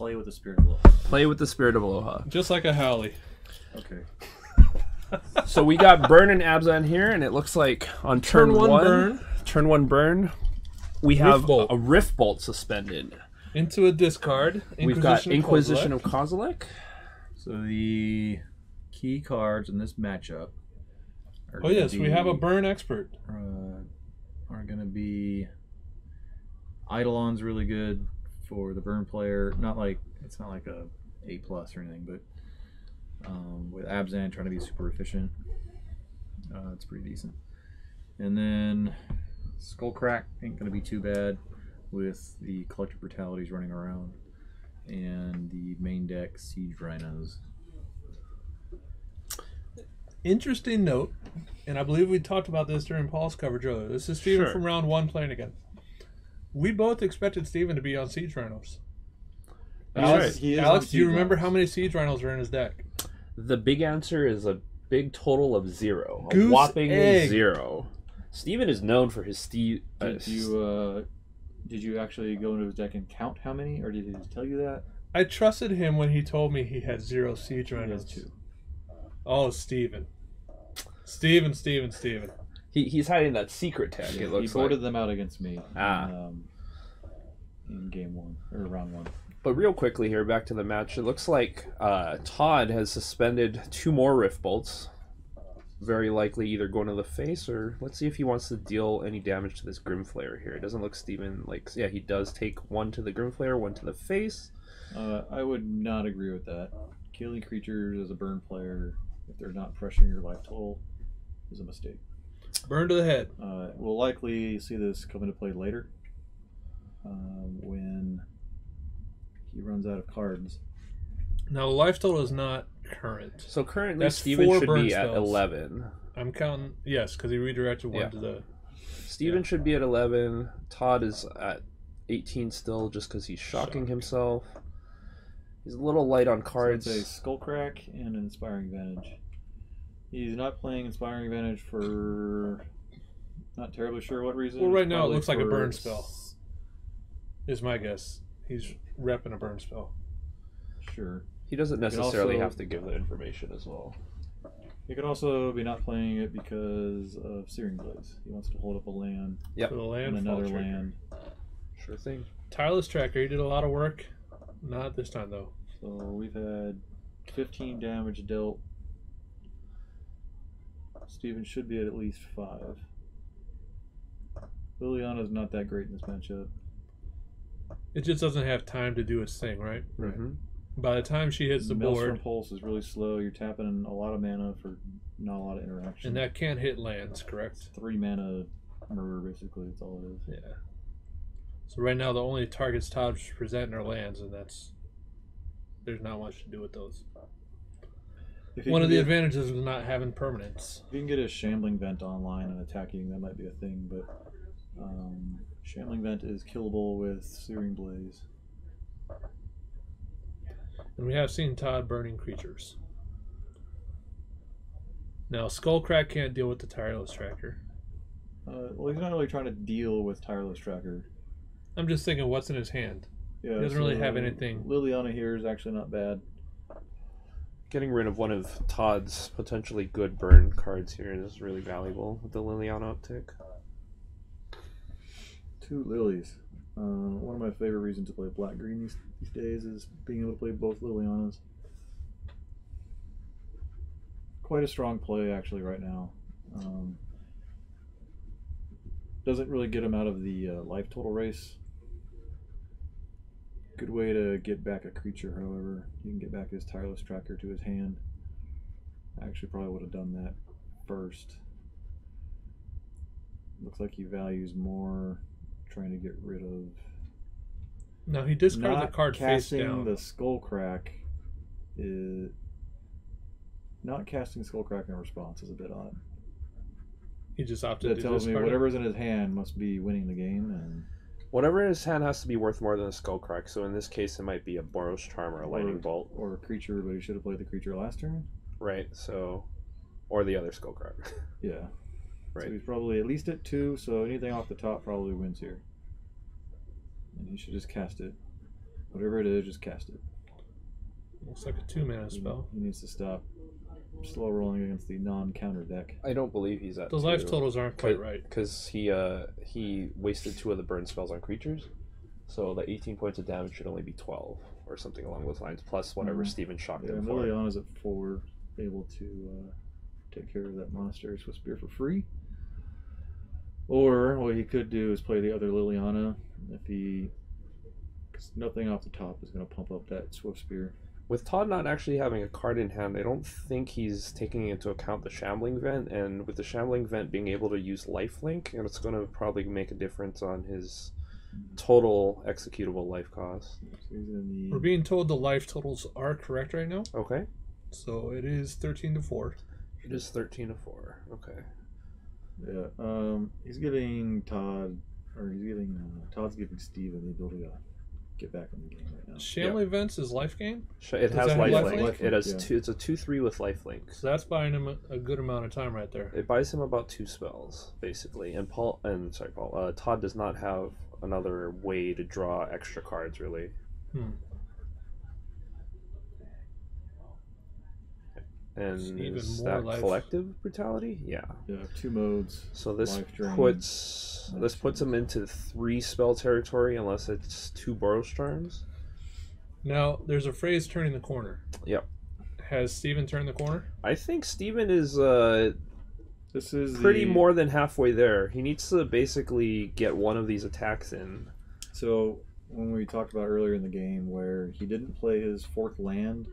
Play with the spirit of aloha. Play with the spirit of aloha. Just like a Howley. Okay. So we got Burn and Abzan here, and it looks like on turn one burn, we have a Rift Bolt suspended. Into a discard. We've got Inquisition of Kozilek. So the key cards in this matchup Oh yes, we have a burn expert. Are going to be Eidolon's really good for the burn player. It's not like a A+ or anything, but with Abzan trying to be super efficient, it's pretty decent. And then Skullcrack ain't going to be too bad with the Collective Brutalities running around and the main deck Siege Rhinos. Interesting note, and I believe we talked about this during Paul's coverage earlier. This is Stephen from round one playing again. We both expected Stephen to be on Siege Rhinos. Alex, do you remember how many Siege Rhinos are in his deck? The big answer is a big total of 0. Goose a whopping egg. 0. Stephen is known for his Did you actually go into his deck and count how many, or did he just tell you that? I trusted him when he told me he had 0 Siege Rhinos. He has 2. Oh, Stephen. Stephen. He's hiding that secret tag. Yeah, it looks he boarded like them out against me in game 1 or round 1. But real quickly here, back to the match. It looks like Todd has suspended 2 more Rift Bolts. Very likely either going to the face, or let's see if he wants to deal any damage to this Grimflayer here. It doesn't look Stephen like... Yeah, he does take 1 to the Grimflayer, 1 to the face. I would not agree with that. Killing creatures as a burn player, if they're not pressuring your life total, is a mistake. Burn to the head. We'll likely see this come into play later when he runs out of cards. Now, the life total is not current. So currently That's Stephen 4 should burn be at spells. 11. I'm counting, yes, because he redirected 1 to the... Stephen should be at 11. Todd is at 18 still, just because he's shocking himself. He's a little light on cards. So it's a Skullcrack and an Inspiring Advantage. He's not playing Inspiring Advantage for... not terribly sure what reason. Well, right now it Probably looks like a for- burn spell, is my guess. He's repping a burn spell. Sure. He doesn't necessarily also- have to give that information as well. He could also be not playing it because of Searing Blaze. He wants to hold up a land Yep. For the and landfall another trigger. land. Sure thing. Tireless Tracker, he did a lot of work. Not this time, though. So we've had 15 damage dealt. Steven should be at least 5. Liliana's not that great in this matchup. It just doesn't have time to do its thing, right? Mm-hmm. By the time she hits the Maelstrom board, Pulse is really slow. You're tapping a lot of mana for not a lot of interaction. and that can't hit lands, correct? 3 mana murder, basically. That's all it is. Yeah. So right now, the only targets Todd's presenting are lands, and there's not much to do with those. If you One can of the get- advantages of not having permanents. If you can get a Shambling Vent online and attacking, that might be a thing, but Shambling Vent is killable with Searing Blaze. And we have seen Todd burning creatures. Now, Skullcrack can't deal with the Tireless Tracker. Well, he's not really trying to deal with Tireless Tracker. I'm just thinking, what's in his hand? Yeah, He doesn't really have anything. Liliana here is actually not bad. Getting rid of one of Todd's potentially good burn cards here is really valuable with the Liliana uptick. 2 Lilies. One of my favorite reasons to play black-green these days is being able to play both Lilianas. Quite a strong play, actually, right now. Doesn't really get him out of the life total race. Good way to get back a creature, however. You can get back his Tireless Tracker to his hand. I actually probably would have done that first. Looks like he values more trying to get rid of... No, he discarded Not the card face casting down. the Skullcrack is... Not casting Skullcrack in response is a bit odd. He just opted That to tells me discard it. whatever's in his hand must be winning the game, and Whatever in his hand has to be worth more than a Skullcrack, so in this case it might be a Boros Charm or a Lightning Bolt. or a creature, but he should have played the creature last turn. Right, so... Or the other Skullcrack. Yeah. Right. So he's probably at least at 2, so anything off the top probably wins here. And he should just cast it. Whatever it is, just cast it. Looks like a 2-mana spell. He needs to stop slow rolling against the non-counter deck. I don't believe he's at The life totals aren't quite right. Because he wasted 2 of the burn spells on creatures. So the 18 points of damage should only be 12 or something along those lines, plus whatever Stephen shocked him for. Liliana's at 4, able to take care of that Monastery Swiftspear for free. Or what he could do is play the other Liliana if he... Because nothing off the top is going to pump up that Swiftspear. With Todd not actually having a card in hand, I don't think he's taking into account the Shambling Vent, and with the Shambling Vent being able to use lifelink, and it's going to probably make a difference on his total executable life cost. So We're being told the life totals are correct right now. Okay. So it is 13 to 4. It is 13 to 4. Okay. Yeah. He's giving Todd, or he's giving Todd's giving Stephen the ability to get back in the game right now. Shambling Vents is life gain? It has lifelink. It has yeah. It's a 2/3 with lifelink. So that's buying him a good amount of time right there. It buys him about 2 spells, basically. And Todd does not have another way to draw extra cards, really. And is that collective brutality? Yeah. Yeah, 2 modes. So this puts him into 3 spell territory unless it's 2 Boros Charms. Now there's a phrase turning the corner. Yep. Has Stephen turned the corner? I think Stephen is this is pretty more than halfway there. He needs to basically get one of these attacks in. So when we talked about earlier in the game where he didn't play his 4th land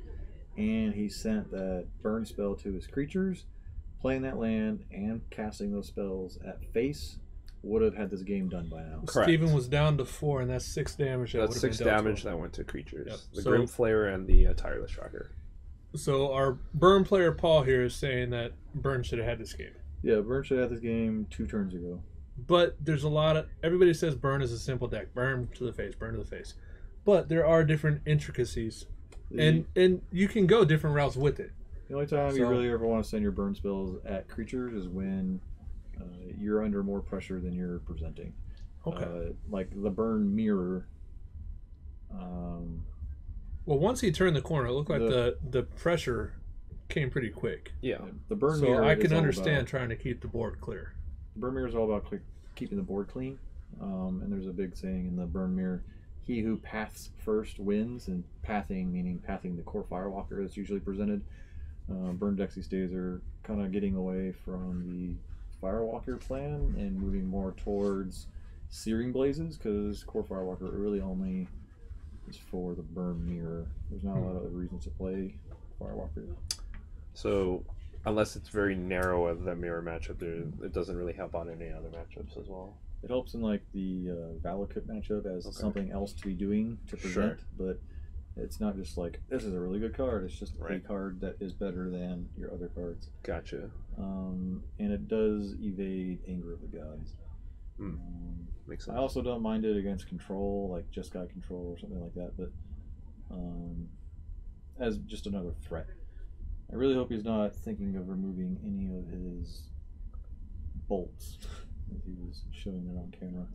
and he sent that burn spell to his creatures, playing that land and casting those spells at face would have had this game done by now. Correct. Stephen was down to 4, and that's 6 damage. That's 6 damage that went to creatures. Yep. The Grim Flayer and the Tireless Tracker. So our Burn player Paul here is saying that Burn should have had this game. Yeah, Burn should have had this game 2 turns ago. But there's a lot of... Everybody says Burn is a simple deck. Burn to the face, burn to the face. But there are different intricacies. And you can go different routes with it. The only time you really ever want to send your burn spells at creatures is when you're under more pressure than you're presenting. Okay. Like the burn mirror. Well, once he turned the corner, it looked like the pressure came pretty quick. Yeah. The burn mirror. So I can understand trying to keep the board clear. The burn mirror is all about keeping the board clean. And there's a big saying in the burn mirror: he who paths first wins, and pathing meaning pathing the core Firewalker that's usually presented. Burn decks these days are kind of getting away from the Firewalker plan and moving more towards Searing Blazes, because core Firewalker really only is for the burn mirror. There's not a lot of other reasons to play Firewalker. So unless it's very narrow of that mirror matchup, it doesn't really help on any other matchups as well. It helps in like the Valakut matchup as something else to be doing to present, but it's not just like, this is a really good card. It's just a card that is better than your other cards. Gotcha. And it does evade Anger of the Gods. Makes sense. I also don't mind it against control, like Just Guy Control or something like that, but as just another threat. I really hope he's not thinking of removing any of his bolts, as he was showing it on camera.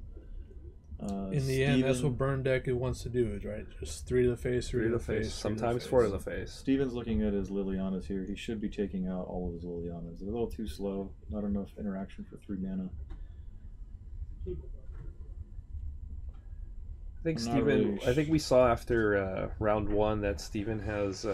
In the end, that's what Burn deck wants to do, is right? Just 3 to the face, 3 to the face. Sometimes 4 to the face. Steven's looking at his Lilianas here. He should be taking out all of his Lilianas. They're a little too slow. Not enough interaction for 3 mana. I think we saw after round 1 that Steven has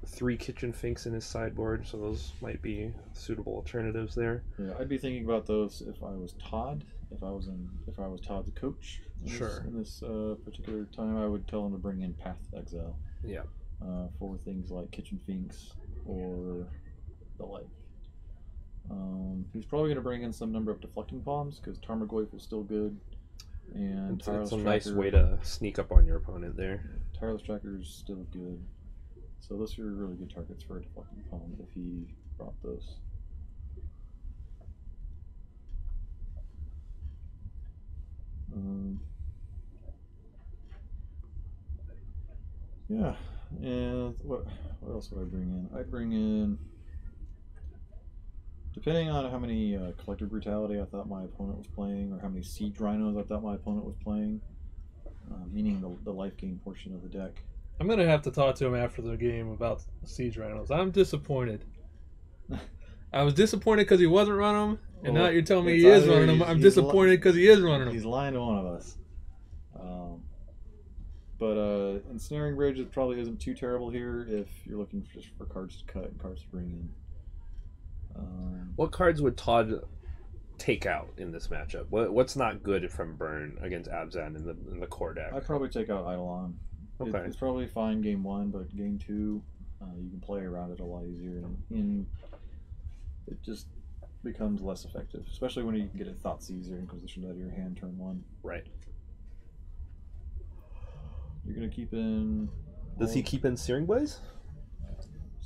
3 Kitchen Finks in his sideboard, so those might be suitable alternatives there. Yeah, I'd be thinking about those if I was Todd. If I was Todd's coach in this particular time, I would tell him to bring in Path Exile. Yeah. For things like Kitchen Finks or the like. He's probably going to bring in some number of Deflecting Palms, because Tarmogoyf is still good. And it's a nice way to sneak up on your opponent there. Tireless Tracker is still good. So those are really good targets for a Deflecting Palm if he brought those. Yeah, and what else would I bring in? I'd bring in, depending on how many Collective Brutality I thought my opponent was playing, or how many Siege Rhinos I thought my opponent was playing, meaning the life gain portion of the deck. I'm going to have to talk to him after the game about Siege Rhinos. I'm disappointed. I was disappointed because he wasn't running them, and now you're telling me he is running them. I'm disappointed because he is running them. He's lying to one of us. But Ensnaring Bridge probably isn't too terrible here if you're looking just for cards to cut and cards to bring in. What cards would Todd take out in this matchup? What's not good from Burn against Abzan in the core deck? I'd probably take out Eidolon. Okay. It's probably fine game 1, but game 2, you can play around it a lot easier, and it just becomes less effective, especially when you can get a Thoughtseize or Inquisition out of your hand turn 1. Right. You're going to keep in... Does he keep in Searing Blaze?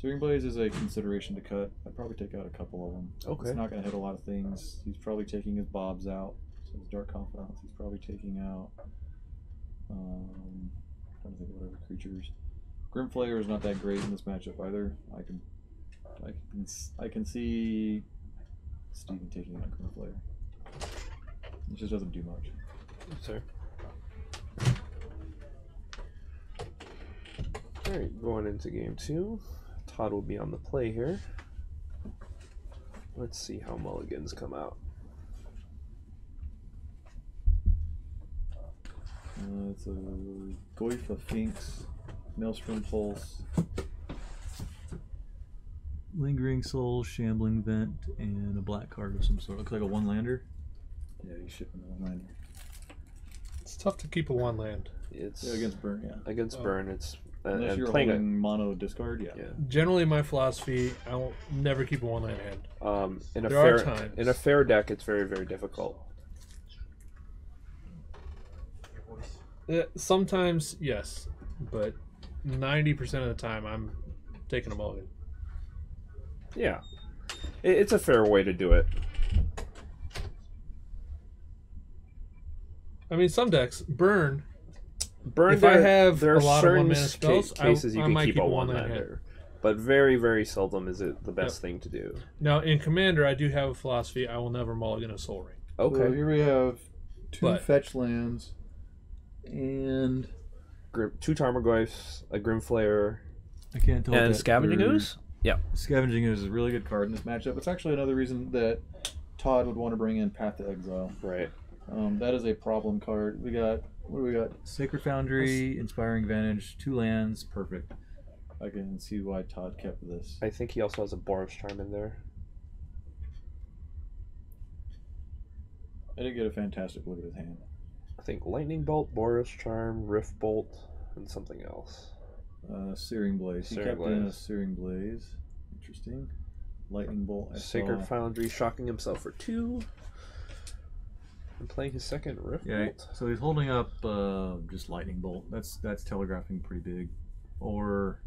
Searing Blaze is a consideration to cut. I'd probably take out a couple of them. Okay. It's not going to hit a lot of things. He's probably taking his Bobs out. So his Dark Confidants, he's probably taking out... trying to think of what other creatures. Grimflayer is not that great in this matchup either. I can see Stephen taking out Grimflayer. It just doesn't do much. Sir. Alright, going into game 2. Todd will be on the play here. Let's see how mulligans come out. It's a Goyf, a Finks, Maelstrom Pulse, Lingering Soul, Shambling Vent, and a black card of some sort. Looks like a one-lander. Yeah, he's shipping a one-lander. It's tough to keep a one land. It's against Burn, yeah. Against Burn, it's unless and you're playing holding mono discard, yeah. Generally, my philosophy, I will never keep a one land hand. In a fair deck, it's very, very difficult. Sometimes, yes, but 90% of the time, I'm taking a mulligan. Yeah, it's a fair way to do it. I mean, some decks burn. If I have there a are lot of certain one-mana spells, cases you I can might keep a one-lander, but very, very seldom is it the best thing to do. Now, in Commander, I do have a philosophy: I will never mulligan a Soul Ring. Okay. So here we have two fetch lands and 2 Tarmogoyfs, a Grimflayer, I can't tell. And Scavenging Ooze. Yeah, Scavenging Ooze is a really good card in this matchup. It's actually another reason that Todd would want to bring in Path to Exile. Right. That is a problem card. We got, what do we got? Sacred Foundry, Inspiring Vantage, 2 lands, perfect. I can see why Todd kept this. I think he also has a Boros Charm in there. I didn't get a fantastic look at his hand. I think Lightning Bolt, Boros Charm, Rift Bolt, and something else. Searing Blaze. He kept in a Searing Blaze. Interesting. Lightning Bolt. Sacred Foundry, shocking himself for 2. And playing his second Rift Bolt. So he's holding up just Lightning Bolt. That's telegraphing pretty big. Or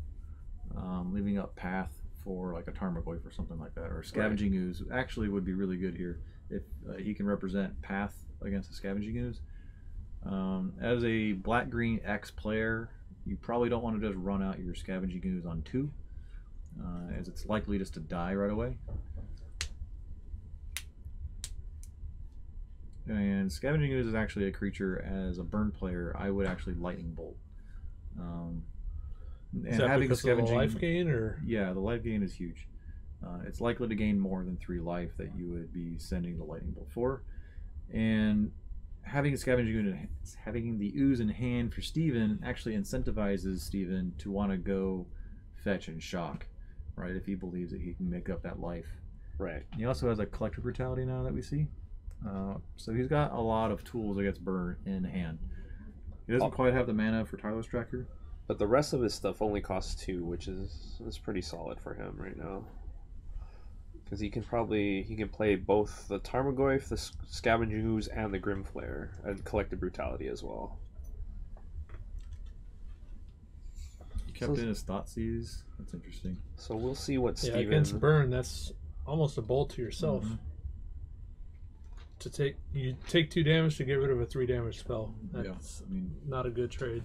leaving up Path for like a Tarmogoyf or something like that. Or Scavenging Ooze actually would be really good here if he can represent Path against a Scavenging Ooze. As a black-green X player, you probably don't want to just run out your Scavenging Ooze on 2, as it's likely just to die right away. And Scavenging Ooze is actually a creature, as a burn player, I would actually Lightning Bolt. Is that having because of the life gain? Or? Yeah, the life gain is huge. It's likely to gain more than 3 life that you would be sending the Lightning Bolt for. And having a Scavenging Ooze, having the Ooze in hand for Stephen actually incentivizes Stephen to want to go fetch and shock, right? If he believes that he can make up that life. Right. He also has a Collective Brutality now that we see. So he's got a lot of tools against burn in hand. He doesn't quite have the mana for Tyler's Tracker. But the rest of his stuff only costs 2, which is pretty solid for him right now. Because he can play both the Tarmogoyf, the Scavenging Ooze, and the Grimflayer, and Collective Brutality as well. He kept in his Thoughtseize. That's interesting. So we'll see what Stephen... against burn, that's almost a bolt to yourself. You take 2 damage to get rid of a 3 damage spell. That's not a good trade.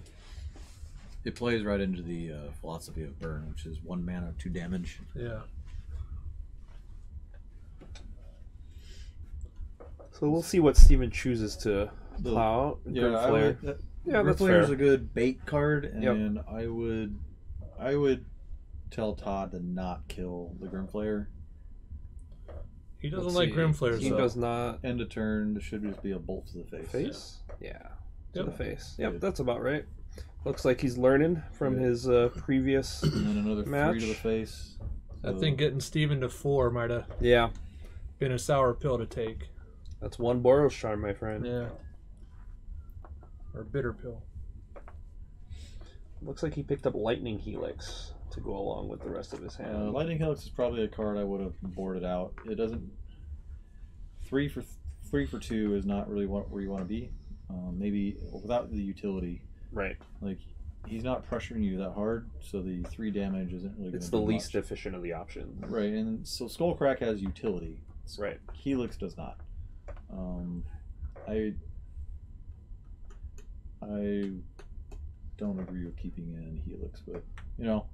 It plays right into the philosophy of burn, which is 1 mana, 2 damage. Yeah. So we'll see what Stephen chooses to plow out. Yeah, Yeah, that's Grim Flayer is fair. a good bait card, and I would tell Todd to not kill the Grim Flayer. He doesn't like Grim Flayers. He does not. End of turn. This should just be a bolt to the face. Face? Yeah. To the face. Yeah. Yep, that's about right. Looks like he's learning from his previous and then another match. 3 to the face. I think getting Stephen to 4 might have been a sour pill to take. That's one Boros charm, my friend. Yeah. Or a bitter pill. Looks like he picked up Lightning Helix to go along with the rest of his hand. Lightning Helix is probably a card I would have boarded out. It doesn't. 3 for 2 is not really where you want to be. Maybe without the utility. Right. Like, he's not pressuring you that hard, so the 3 damage isn't really. It's the least efficient of the options. Right, and so Skullcrack has utility. Right. Helix does not. I don't agree with keeping in Helix, but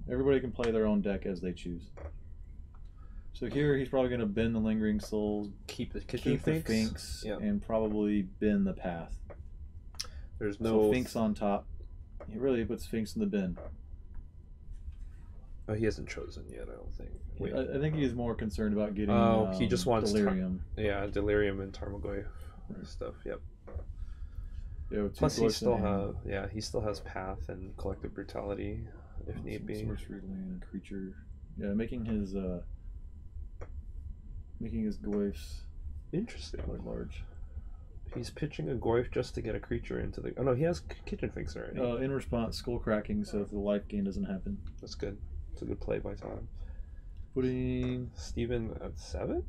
everybody can play their own deck as they choose. So here he's probably going to bend the Lingering Souls, keep the Finks, and probably bend the Path. There's no Finks on top. He really puts Finks in the bin. Oh, he hasn't chosen yet, I don't think. Wait. I think he's more concerned about getting. He just wants Delirium. Delirium and Tarmogoyf stuff. Yep. Yeah, plus he still has Path and Collective Brutality if need be. Sorcery land creature. Yeah, making his Goyfs interesting. Quite large. He's pitching a Goyf just to get a creature into the. Oh no, he has Kitchen Finks already. In response, skull cracking, so if the life gain doesn't happen. That's good. It's a good play by Todd. Putting Stephen at 7?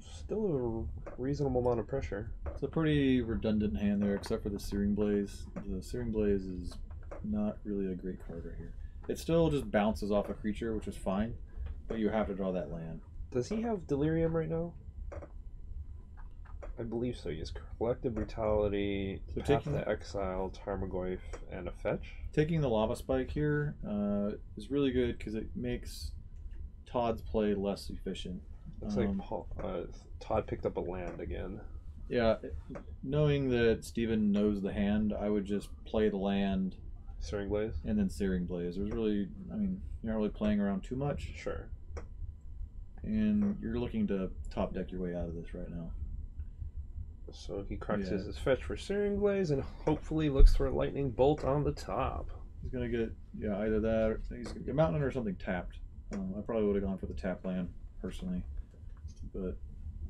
Still a reasonable amount of pressure. It's a pretty redundant hand there, except for the Searing Blaze. The Searing Blaze is not really a great card right here. It still just bounces off a creature, which is fine, but you have to draw that land. Does he have Delirium right now? I believe so. He has Collective Brutality, Path to Exile, Tarmogoyf, and a Fetch. Taking the Lava Spike here is really good because it makes Todd's play less efficient. Looks like Todd picked up a land again. Yeah, knowing that Stephen knows the hand, I would just play the land. Searing Blaze? And then Searing Blaze. There's really, you're not really playing around too much. Sure. And you're looking to top deck your way out of this right now. So he cruxes his fetch for Searing Blaze and hopefully looks for a Lightning Bolt on the top. He's going to get, either that or he's going to get Mountain or something tapped. I probably would have gone for the tap land, personally. But it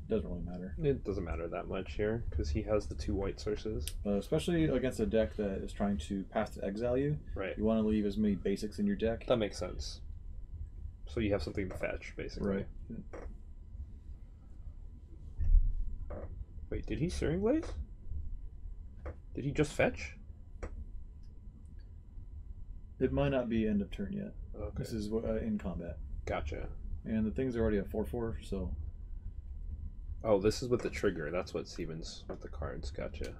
doesn't really matter. It doesn't matter that much here because he has the 2 white sources. Especially against a deck that is trying to Path to Exile you. Right. You want to leave as many basics in your deck. That makes sense. So you have something to fetch, basically. Right. Wait, did he Searing Blaze? Did he just fetch? It might not be end of turn yet. Okay. This is in combat. Gotcha. And the thing's already at 4/4, so. Oh, this is with the trigger. That's what Stevens with the cards. Gotcha.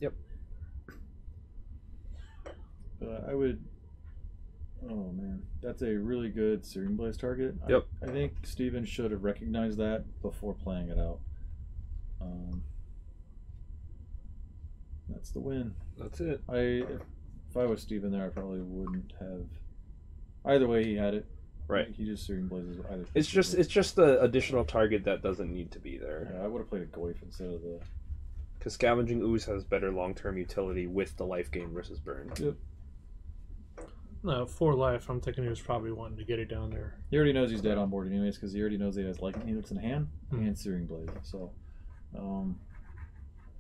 Yep. I would. Oh man, that's a really good Searing Blaze target. Yep. I think Steven should have recognized that before playing it out. That's the win. That's it. If I was Steven there, I probably wouldn't have. Either way, he had it. Right. He just Searing Blazes either. It's just the additional target that doesn't need to be there. Yeah, I would have played a Goyf instead of the. Because Scavenging Ooze has better long-term utility with the life gain versus burn. Yep. No, 4 life. I'm thinking he was probably wanting to get it down there. He already knows he's dead on board anyways, because he already knows he has Lightning Helix in hand and Searing Blaze. So.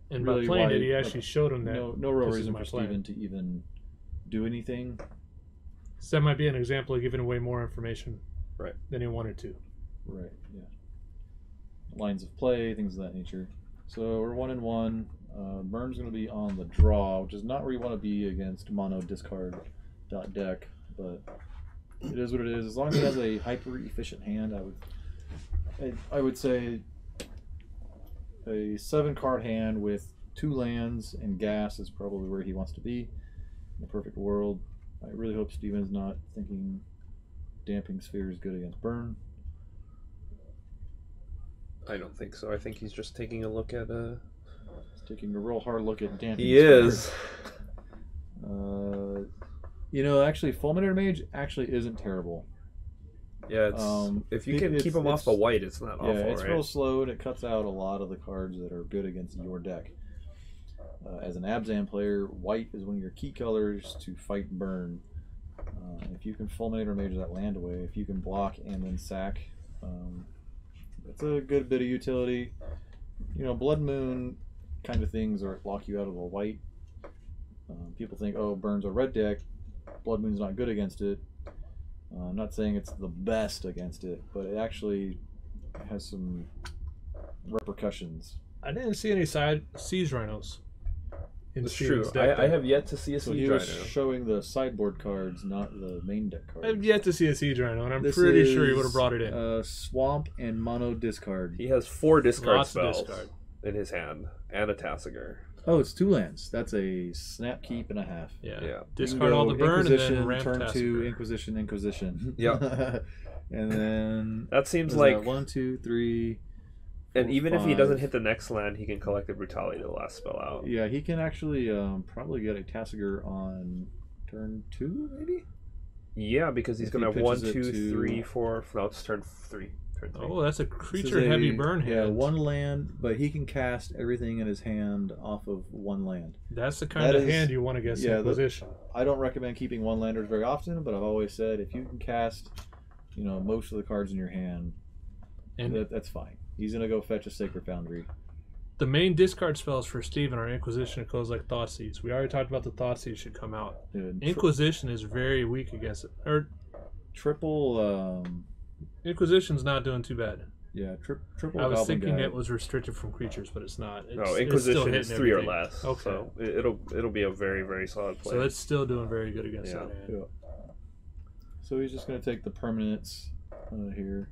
And really by playing it, he actually showed him that. No real reason for Steven to even do anything. So that might be an example of giving away more information than he wanted to. Right, yeah. Lines of play, things of that nature. So we're 1-1. Burn's going to be on the draw, which is not where you want to be against mono discard deck, but it is what it is. As long as he has a hyper efficient hand, I would say a 7-card hand with 2 lands and gas is probably where he wants to be in a perfect world. I really hope Steven's not thinking Damping Sphere is good against burn. I don't think so. I think he's just taking a look at He's taking a real hard look at Danton. He is. You know, actually, Fulminator Mage actually isn't terrible. Yeah, it's, if you can keep him off the white, it's not awful, it's right? real slow, and it cuts out a lot of the cards that are good against your deck. As an Abzan player, white is one of your key colors to fight burn. If you can Fulminator Mage that land away, if you can block and then sack, it's a good bit of utility. You know, Blood Moon kind of things are lock you out of the white. People think, oh, Burn's a red deck. Blood Moon's not good against it. I'm not saying it's the best against it, but it actually has some repercussions. I didn't see any Siege Rhinos. It's true. I have yet to see a Siege Rhino. He was showing the sideboard cards, not the main deck cards. I've yet to see a Siege Rhino, and I'm pretty sure he would have brought it in. Swamp and mono discard. He has 4 discard Lots spells of discard in his hand, and a Tasigur. Oh, it's 2 lands. That's a snap, keep, and a half. Yeah. Discard all the burn and then ramp turn Tasigur. 2, Inquisition. Yeah. And then that seems like 1, 2, 3. And even 5. if he doesn't hit the next land, he can collect the Brutality to the last spell out. Yeah, he can actually probably get a Tasigur on turn 2, maybe? Yeah, because he's going to have 1, 2, 3, 4. No, it's turn 3. Oh, that's a creature-heavy burn hand. Yeah, 1 land, but he can cast everything in his hand off of 1 land. That's the kind of hand you want against Inquisition. I don't recommend keeping 1-landers very often, but I've always said if you can cast, you know, most of the cards in your hand, and that's fine. He's going to go fetch a Sacred Foundry. The main discard spells for Stephen are Inquisition and goes like Thoughtseize. We already talked about the Thoughtseize should come out. Inquisition is very weak against it. Triple... Inquisition's not doing too bad. Yeah, triple. I was thinking it was restricted from creatures, but it's not. No, Inquisition is 3 or everything. less. Okay, so it'll be a very, very solid play. So it's still doing very good against that hand. Yeah. So he's just going to take the permanents here.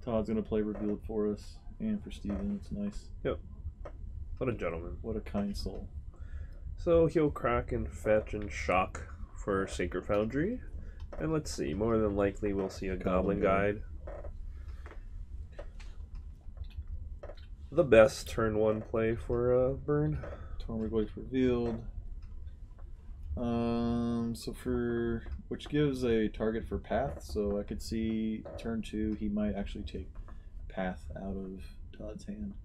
Todd's going to play Revealed for us and for Stephen. It's nice. Yep. What a gentleman. What a kind soul. So he'll crack and fetch and shock for Sacred Foundry. And let's see, more than likely we'll see a Goblin Guide. The best turn 1 play for Burn. Tormagloy's Revealed. So for which gives a target for Path, so I could see turn 2 he might actually take Path out of Todd's hand.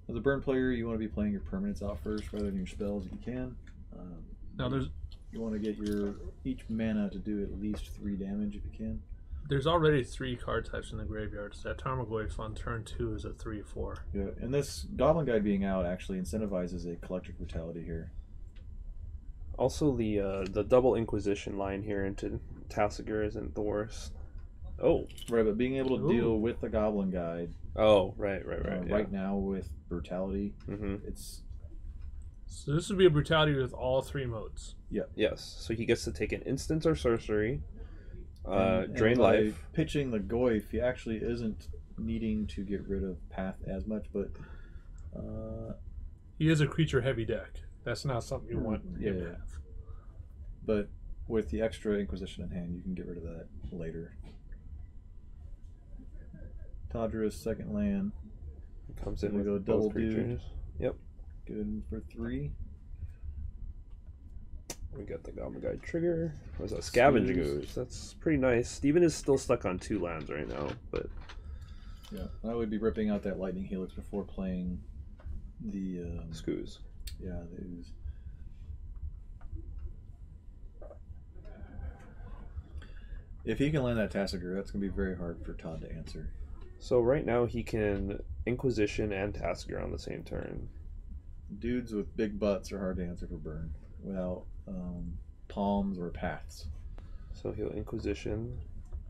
As a Burn player, you want to be playing your permanents out first rather than your spells if you can. Now you want to get each mana to do at least 3 damage if you can. There's already 3 card types in the graveyard, so that Tarmogoyf on turn 2 is a 3/4. Yeah, and this Goblin Guide being out actually incentivizes a Collective Brutality here. Also, the double Inquisition line here into Tasigur isn't the worst. Oh, right, but being able to deal with the Goblin Guide. Oh, right. Right now with Brutality, it's. So this would be a Brutality with all 3 modes. Yeah. Yes. So he gets to take an instant or sorcery, drain by life. Pitching the Goyf, he actually isn't needing to get rid of Path as much, but he is a creature-heavy deck. That's not something you want him to have. But with the extra Inquisition in hand, you can get rid of that later. Tadra's second land. Comes in with go both double creatures. Yep. Good for 3. We got the Goblin Guide trigger. What was that? Scavenging Ooze. That's pretty nice. Steven is still stuck on 2 lands right now, but yeah, I would be ripping out that Lightning Helix before playing the Skoos. Yeah, the Ooze. If he can land that Tasigur, that's going to be very hard for Todd to answer. So right now he can Inquisition and Tasigur on the same turn. Dudes with big butts are hard to answer for Burn without palms or paths. So he'll Inquisition.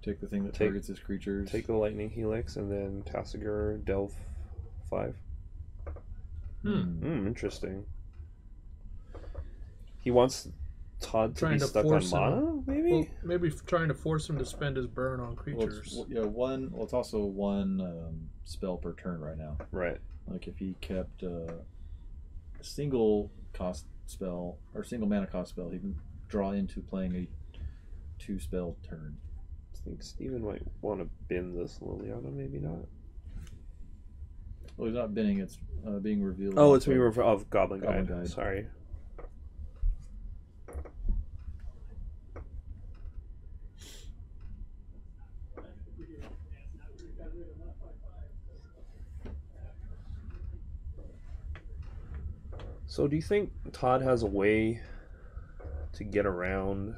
Take the thing that targets his creatures. Take the Lightning Helix and then Tasigur Delve 5. Interesting. He wants Todd to be stuck on mana, maybe? Well, maybe trying to force him to spend his burn on creatures. Well, it's also 1 spell per turn right now. Right. Like if he kept a single cost spell or single mana cost spell, he can draw into playing a 2 spell turn. think Stephen might want to bin this Liliana, maybe not. Well, he's not binning, it's being revealed. Oh, it's being revealed of Goblin Guide. Sorry. So do you think Todd has a way to get around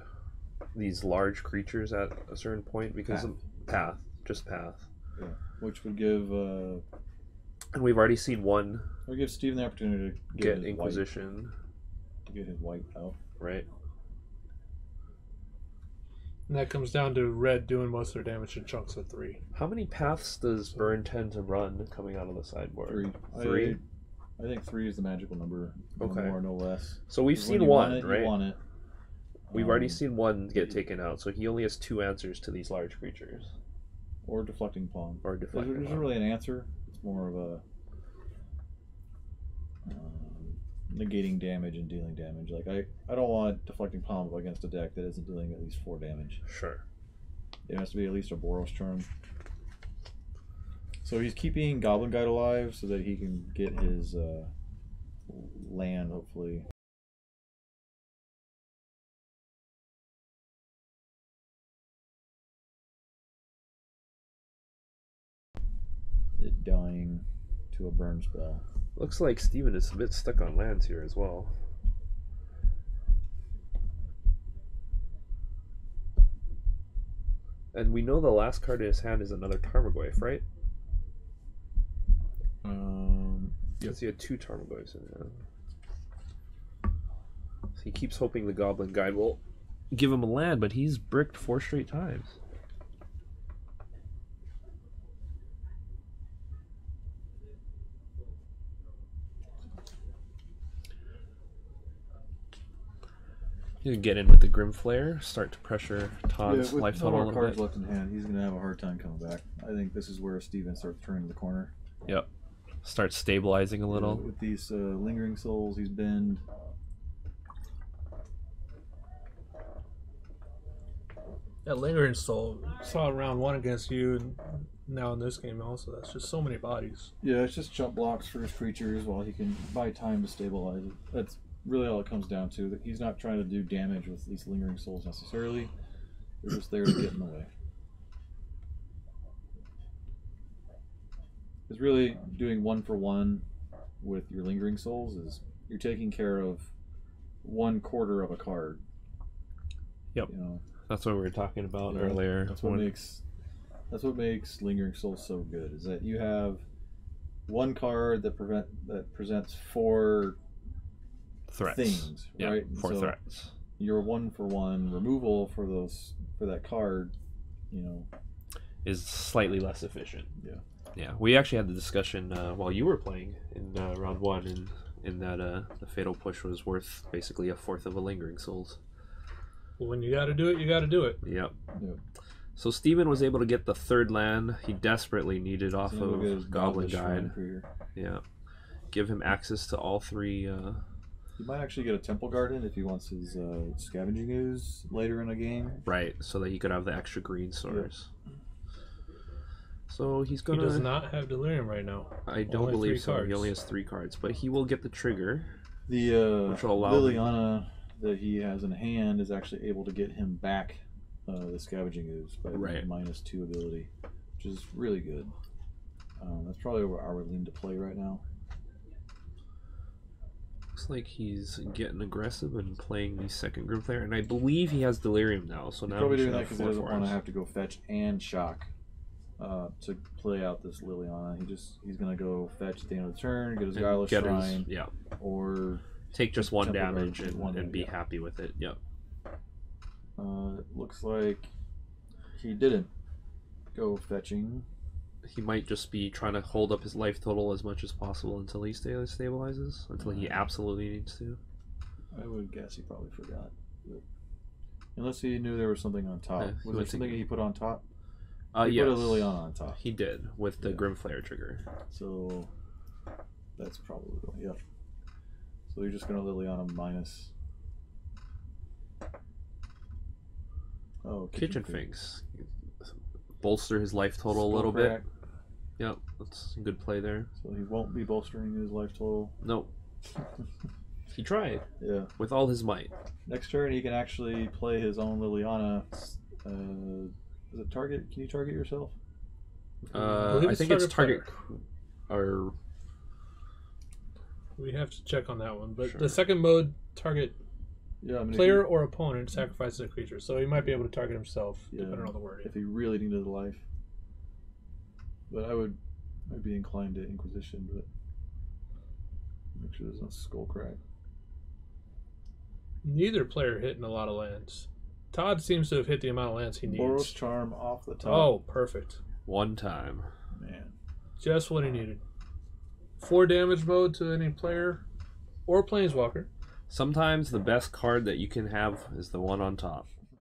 these large creatures at a certain point? Because of path, just path. Yeah, which would give... and we've already seen one. It would give Stephen the opportunity to get Inquisition. To get his white out. Right. And that comes down to red doing most of their damage in chunks of 3. How many paths does Burn tend to run coming out of the sideboard? 3. I think 3 is the magical number. No more, no less. So we've seen one, right? You want it. We've already seen one get taken out, so he only has 2 answers to these large creatures. Or Deflecting Palm. Or Deflecting Palm. There isn't really an answer. It's more of a negating damage and dealing damage. Like I don't want Deflecting Palm against a deck that isn't dealing at least 4 damage. Sure. It has to be at least a Boros turn. So he's keeping Goblin Guide alive so that he can get his land, hopefully. It dying to a burn spell. Looks like Steven is a bit stuck on lands here as well. And we know the last card in his hand is another Tarmogoyf, right? Yes, he had 2 Tarmogoyfs in hand. So he keeps hoping the Goblin Guide will give him a land, but he's bricked 4 straight times. You can get in with the Grim Flare, start to pressure Todd's life total a little cards bit. left in hand, he's going to have a hard time coming back. I think this is where Steven starts turning the corner. Yep. Start stabilizing a little. With these Lingering Souls, he's been... That Lingering Soul saw round 1 against you, and now in this game also. That's just so many bodies. Yeah, it's just jump blocks for his creatures while he can buy time to stabilize it. That's really all it comes down to. That he's not trying to do damage with these Lingering Souls necessarily. They're just there to get in the way. It's really doing 1-for-1 with your Lingering Souls is you're taking care of 1/4 of a card. Yep. You know, that's what we were talking about earlier. That's what makes Lingering Souls so good. Is that you have 1 card that presents 4 threats. Things, right? 4 threats. Your 1-for-1 removal for that card, you know, is slightly less efficient. Yeah. Yeah, we actually had the discussion while you were playing in round 1, and in that the Fatal Push was worth basically 1/4 of a Lingering Souls. Well, when you got to do it, you got to do it. Yep. So Steven was able to get the 3rd land he desperately needed off of Goblin Guide. Yeah. Give him access to all 3. He might actually get a Temple Garden if he wants his Scavenging Ooze later in a game. Right, so that he could have the extra green source. Yep. So he's gonna... He does not have Delirium right now. I don't believe so. He only has 3 cards, but he will get the trigger. The which will allow Liliana that he has in hand is actually able to get him back the Scavenging Ooze by -2 ability, which is really good. That's probably where I would lean to play right now. Looks like he's getting aggressive and playing the 2nd Grim Flare, and I believe he has Delirium now. So now probably doing that because he doesn't want to have to go fetch and shock to play out this Liliana. He's gonna go fetch at the end of the turn, get his Guileless Shrine, or take just 1 damage and be happy with it. Yep. It looks like he didn't go fetching. He might just be trying to hold up his life total as much as possible until he stabilizes, until he absolutely needs to. I would guess he probably forgot. Unless he knew there was something on top. Was there something he put on top? He put a Liliana on top. He did, with the Grim Flare trigger. So that's probably the one. Yep. So you're just going to Liliana minus... Oh, Kitchen Finks. bolster his life total a little bit. Yep, that's a good play there. So he won't be bolstering his life total. Nope. He tried. Yeah. With all his might. Next turn, he can actually play his own Liliana. Is it target? Can you target yourself? I think it's target. Or we have to check on that one. But Sure. the second mode, target Yeah, I mean, player or opponent sacrifices a creature, so he might be able to target himself, Yeah, depending on the wording. if he really needed the life. But I'd be inclined to Inquisition, but make sure there's no skull crack. Neither player hitting a lot of lands. Todd seems to have hit the amount of lands he needs. Boros Charm off the top. Oh, perfect. one time. Man. Just what he needed. 4 damage mode to any player or planeswalker. Sometimes the best card that you can have is the one on top.